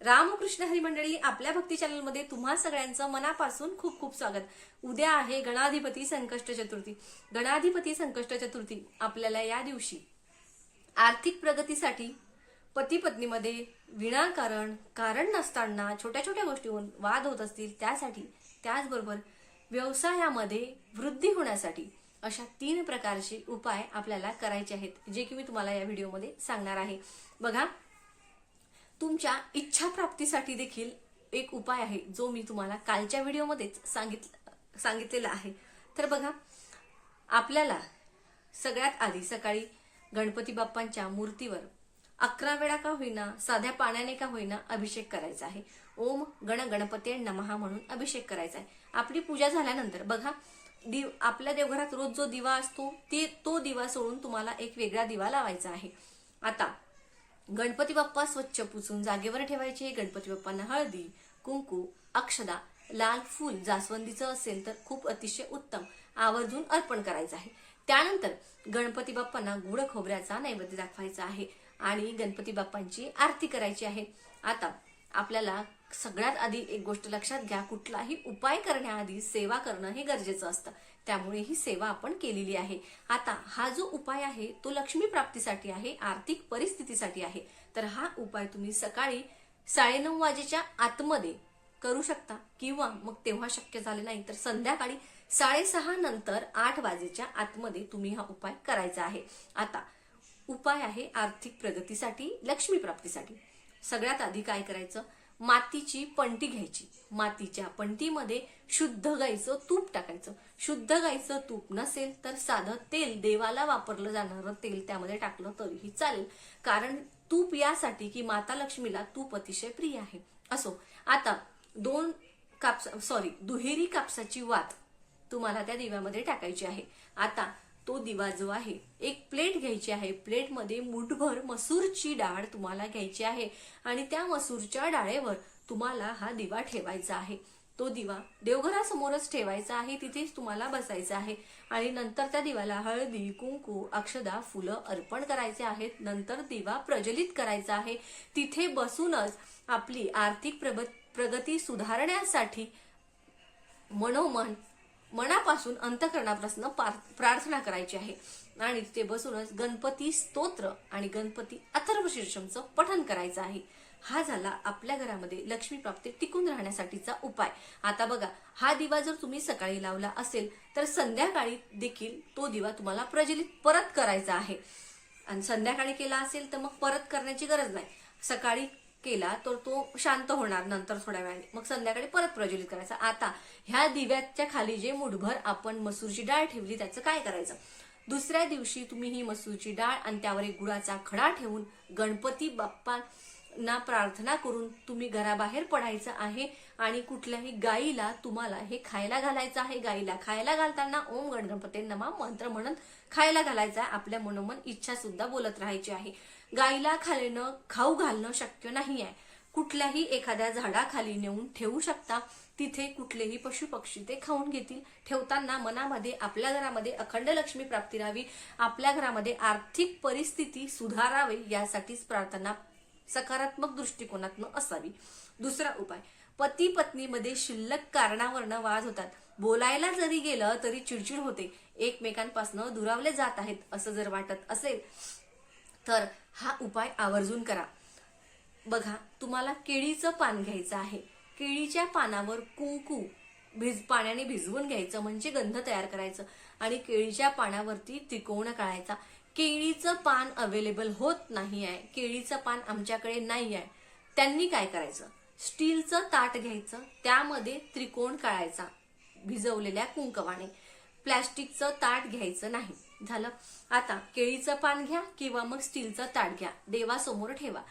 रामकृष्ण हरी मंडळी, आपल्या भक्ती चॅनल मध्ये तुम्हा सगळ्यांचं मनापासून खूप खूप स्वागत। उद्या आहे गणाधिपती संकष्ट चतुर्थी। गणाधिपती संकष्ट चतुर्थी आपल्याला या दिवशी आर्थिक प्रगतीसाठी पती पत्नीमध्ये विनाकारण कारण नसताना छोट्या छोट्या गोष्टींवरून वाद होत असतील त्यासाठी, त्याचबरोबर व्यवसायामध्ये वृद्धी होण्यासाठी अशा 3 प्रकारचे उपाय आपल्याला करायचे आहेत, जे की मी तुम्हाला या व्हिडिओमध्ये सांगणार आहे। बघा, तुमच्या इच्छा प्राप्तीसाठी देखील एक उपाय आहे जो मी तुम्हाला कालच्या व्हिडिओमध्येच सांगितलेला आहे। तर बघा, आपल्याला सगळ्यात आधी सकाळी गणपती बाप्पांच्या मूर्तीवर 11 वेळा का होईना, साध्या पाण्याने का होईना अभिषेक करायचा आहे। ओम गण गणपते नमः म्हणून अभिषेक करायचा आहे। आपली पूजा झाल्यानंतर बघा, आपल्या देवघरात रोज जो दिवा असतो तो दिवा सोडून तुम्हाला एक वेगळा दिवा लावायचा आहे। आता गणपती बाप्पा स्वच्छ पुसून जागेवर ठेवायचे। गणपती बाप्पांना हळदी, कुंकू, अक्षदा, लाल फूल जास्वंदीचं असेल तर खूप अतिशय उत्तम आवर्जून अर्पण करायचं आहे। त्यानंतर गणपती बाप्पांना गुड खोबऱ्याचा नैवेद्य दाखवायचा आहे आणि गणपती बाप्पांची आरती करायची आहे। आता आपल्याला सगळ्यात आधी एक गोष्ट लक्षात घ्या, कुठलाही उपाय करण्याआधी सेवा करणं हे गरजेचं असतं, त्यामुळे ही सेवा आपण केलेली आहे। आता हा जो उपाय आहे तो लक्ष्मी प्राप्तीसाठी आहे, आर्थिक परिस्थितीसाठी आहे। तर हा उपाय तुम्ही सकाळी 9:30 वाजेच्या आतमध्ये करू शकता, किंवा मग तेव्हा शक्य झाले नाही तर संध्याकाळी 6:30 नंतर 8 वाजेच्या आतमध्ये तुम्ही हा उपाय करायचा आहे। आता उपाय आहे आर्थिक प्रगतीसाठी, लक्ष्मी प्राप्तीसाठी। सगळ्यात आधी काय करायचं, मातीची पंटी घ्यायची। मातीच्या पंटीमध्ये शुद्ध गाईचं तूप टाकायचं। शुद्ध गाईचं तूप नसेल तर साधं तेल, देवाला वापरलं जाणारं तेल त्यामध्ये टाकलं तरीही चालेल, कारण तूप यासाठी की माता लक्ष्मीला तूप अतिशय प्रिय आहे। असो, आता दुहेरी कापसाची वात तुम्हाला त्या दिव्यामध्ये टाकायची आहे। आता तो दिवा जो आहे, एक प्लेट घ्यायची आहे। प्लेटमध्ये मुठभर मसूरची डाळ तुम्हाला घ्यायची आहे आणि त्या मसूरच्या डाळेवर तुम्हाला हा दिवा ठेवायचा आहे। तो दिवा देवघरासमोरच ठेवायचा आहे, तिथेच तुम्हाला बसायचं आहे आणि नंतर त्या दिव्याला हळदी, कुंकू, अक्षदा, फुलं अर्पण करायचे आहेत। नंतर दिवा प्रज्वलित करायचा आहे। तिथे बसूनच आपली आर्थिक प्रगती सुधारण्यासाठी मनापासून अंतःकरणापासून प्रार्थना करायची आहे आणि तिथे बसूनच गणपती स्तोत्र आणि गणपती अथर्वशीर्षमचं पठण करायचं आहे। हा झाला आपल्या घरामध्ये लक्ष्मी प्राप्ती टिकून राहण्यासाठीचा उपाय। आता बघा, हा दिवा जर तुम्ही सकाळी लावला असेल तर संध्याकाळी देखील तो दिवा तुम्हाला प्रज्वलित परत करायचा आहे, आणि संध्याकाळी केला असेल तर मग परत करण्याची गरज नाही। सकाळी केला तर तो शांत होणार नंतर थोड्या वेळाने, मग संध्याकाळी परत प्रज्वलित करायचा। आता ह्या दिव्याच्या खाली जे मुठभर आपण मसूरची डाळ ठेवली त्याचं काय करायचं, दुसऱ्या दिवशी तुम्ही ही मसूरची डाळ आणि त्यावर एक गुळाचा खडा ठेवून गणपती बाप्पांना प्रार्थना करून तुम्ही घराबाहेर पडायचं आहे आणि कुठल्याही गाईला तुम्हाला हे खायला घालायचं आहे। गाईला खायला घालताना ओम गण गणपते नमः मंत्र म्हणून खायला घालायचा आहे। आपल्या मनोमन इच्छा सुद्धा बोलत राहायची आहे। गाईला खाऊ घालणं शक्य नाही आहे, कुठल्याही एखाद्या झाडाखाली नेऊन ठेवू शकता, तिथे कुठलेही पशु पक्षी ते खाऊन घेतील। ठेवताना मनामध्ये आपल्या घरामध्ये अखंड लक्ष्मी प्राप्ती राहावी, आपल्या घरामध्ये आर्थिक परिस्थिती सुधारावी यासाठीच प्रार्थना सकारात्मक दृष्टिकोनातून असावी। दुसरा उपाय, पती पत्नीमध्ये शिल्लक कारणावरनं वाद होतात, बोलायला जरी गेलं तरी चिडचिड होते, एकमेकांपासून दुरावले जात आहेत असं जर वाटत असेल तर हा उपाय आवर्जून करा। बघा, तुम्हाला केळीचं पान घ्यायचं आहे। केळीच्या पानावर कुंकू पाण्याने भिजवून घ्यायचं, म्हणजे गंध तयार करायचं आणि केळीच्या पानावरती त्रिकोण काढायचा। केळीचं पान अवेलेबल होत नाही आहे, केळीचं पान आमच्याकडे नाही आहे, त्यांनी काय करायचं, स्टीलचं ताट घ्यायचं, त्यामध्ये त्रिकोण काढायचा भिजवलेल्या कुंकवाने। प्लॅस्टिकचं ताट घ्यायचं नाही। झालं, आता केळीचं पान घ्या किंवा मग स्टीलचं ताट घ्या, देवासमोर ठेवा,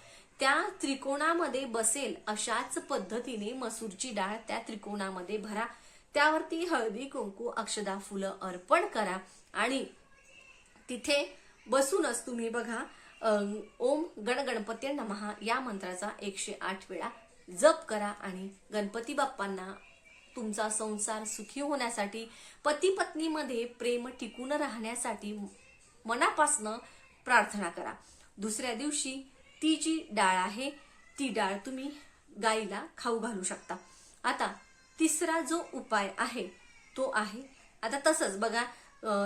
त्या त्रिकोणामध्ये बसेल अशाच पद्धतीने मसूरची डाळ त्या त्रिकोणामध्ये भरा, त्यावरती हळदी, कुंकू, अक्षदा, फुलं अर्पण करा आणि तिथे बसूनच तुम्ही बघा, ओम गण गणपते नमः या मंत्राचा 108 वेळा जप करा आणि गणपती बाप्पांना तुमचा संसार सुखी होण्यासाठी, पती पत्नीमध्ये प्रेम टिकून राहण्यासाठी मनापासनं प्रार्थना करा। दुसऱ्या दिवशी ती जी डाळ आहे ती डाळ तुम्ही गाईला खाऊ घालू शकता. आता तिसरा जो उपाय आहे तो आहे, आता तसंच बघा,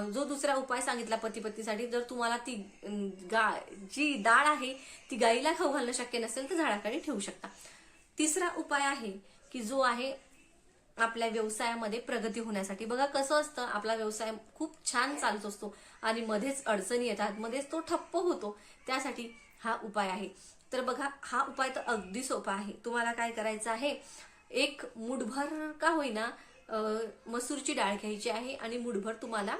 जो दुसरा उपाय सांगितला पती पत्नीसाठी, जर तुम्हाला ती जी डाळ आहे ती गाईला खाऊ घालणं शक्य नसेल तर झाडाखाली ठेवू शकता. तिसरा उपाय आहे की जो आहे आपल्या व्यवसायामध्ये प्रगती होण्यासाठी. बघा कसं असतं, आपला व्यवसाय खूप छान चालत असतो आणि मध्येच अडचणी येतात, मध्येच तो ठप्प होतो, त्यासाठी हा उपाय आहे. तर बघा, हा उपाय तर अगदी सोपा आहे. तुम्हाला काय करायचं आहे, एक मुठभर का होईना मसूरची डाळ घ्यायची आहे आणि मुठभर तुम्हाला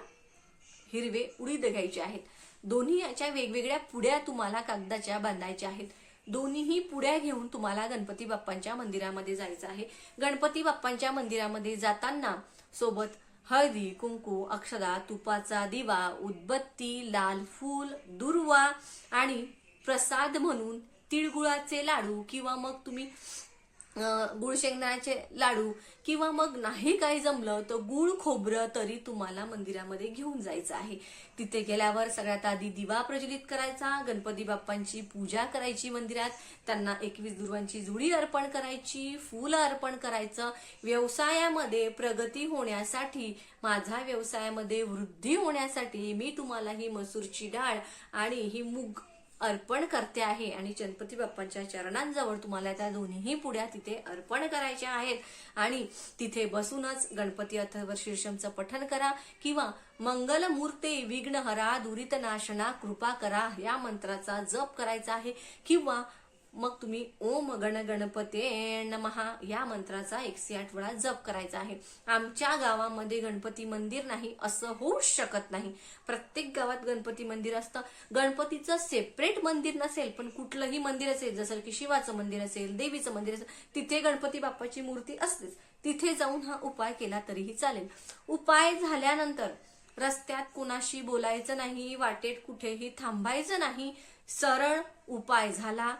हिरवे उडीद घ्यायचे आहेत. दोन्ही याच्या वेगवेगळ्या पुड्या तुम्हाला कागदाच्या बांधायच्या आहेत. दोन्हीही पुड्या घेऊन तुम्हाला गणपती बाप्पांच्या मंदिरामध्ये जायचं आहे. गणपती बाप्पांच्या मंदिरामध्ये जाताना सोबत हळदी, कुंकू, अक्षदा, तुपाचा दिवा, उदबत्ती, लाल फूल, दुर्वा आणि प्रसाद म्हणून तिळगुळाचे लाडू किंवा मग तुम्ही गुळ शेंगदाण्याचे लाडू किंवा मग नाही काही जमलं तर गुळ खोबरं तरी तुम्हाला मंदिरामध्ये घेऊन जायचं आहे. तिथे गेल्यावर सगळ्यात आधी दिवा प्रज्वलित करायचा, गणपती बाप्पांची पूजा करायची मंदिरात, त्यांना 21 दुर्वांची जुडी अर्पण करायची, फूल अर्पण करायचं. व्यवसायामध्ये प्रगती होण्यासाठी, माझा व्यवसायामध्ये वृद्धी होण्यासाठी मी तुम्हाला ही मसूरची डाळ आणि ही मूग अर्पण करते आहे आणि गणपती बाप्पांच्या चरणांजवळ तुम्हाला त्या दोन्हीही पुड्या तिथे अर्पण करायच्या आहेत. आणि तिथे बसूनच गणपती अथर्व शीर्षमचं पठण करा किंवा मंगलमूर्ते विघ्नहरा दुरित नाशना कृपा करा या मंत्राचा जप करायचा आहे किंवा मग तुम्ही ओम गण गणपते नमः या मंत्राचा 108 वेळा जप करायचा आहे. आमच्या गावामध्ये गणपती मंदिर नाही असं होऊच शकत नाही. प्रत्येक गावात गणपती मंदिर असतं. गणपतीचं सेपरेट मंदिर नसेल पण कुठलंही मंदिर असेल, जसं की शिवाचं मंदिर असेल, देवीचं मंदिर असेल, तिथे गणपती बाप्पाची मूर्ती असतेच. तिथे जाऊन हा उपाय केला तरीही चालेल. उपाय झाल्यानंतर रस्त्यात कुणाशी बोलायचं नाही, वाटेत कुठेही थांबायचं नाही. सरळ उपाय झाला,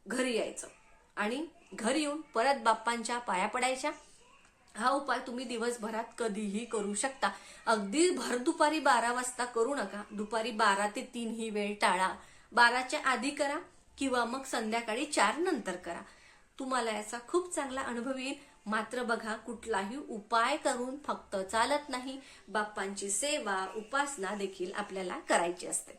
घरी यायचं आणि घरी येऊन परत बाप्पांच्या पाया पडायच्या. हा उपाय तुम्ही दिवसभरात कधीही करू शकता. अगदी भर दुपारी 12 वाजता करू नका. दुपारी 12 ते 3 ही वेळ टाळा. 12च्या आधी करा किंवा मग संध्याकाळी 4 नंतर करा. तुम्हाला याचा खूप चांगला अनुभव येईल. मात्र बघा, कुठलाही उपाय करून फक्त चालत नाही, बाप्पांची सेवा, उपासना देखील आपल्याला करायची असते.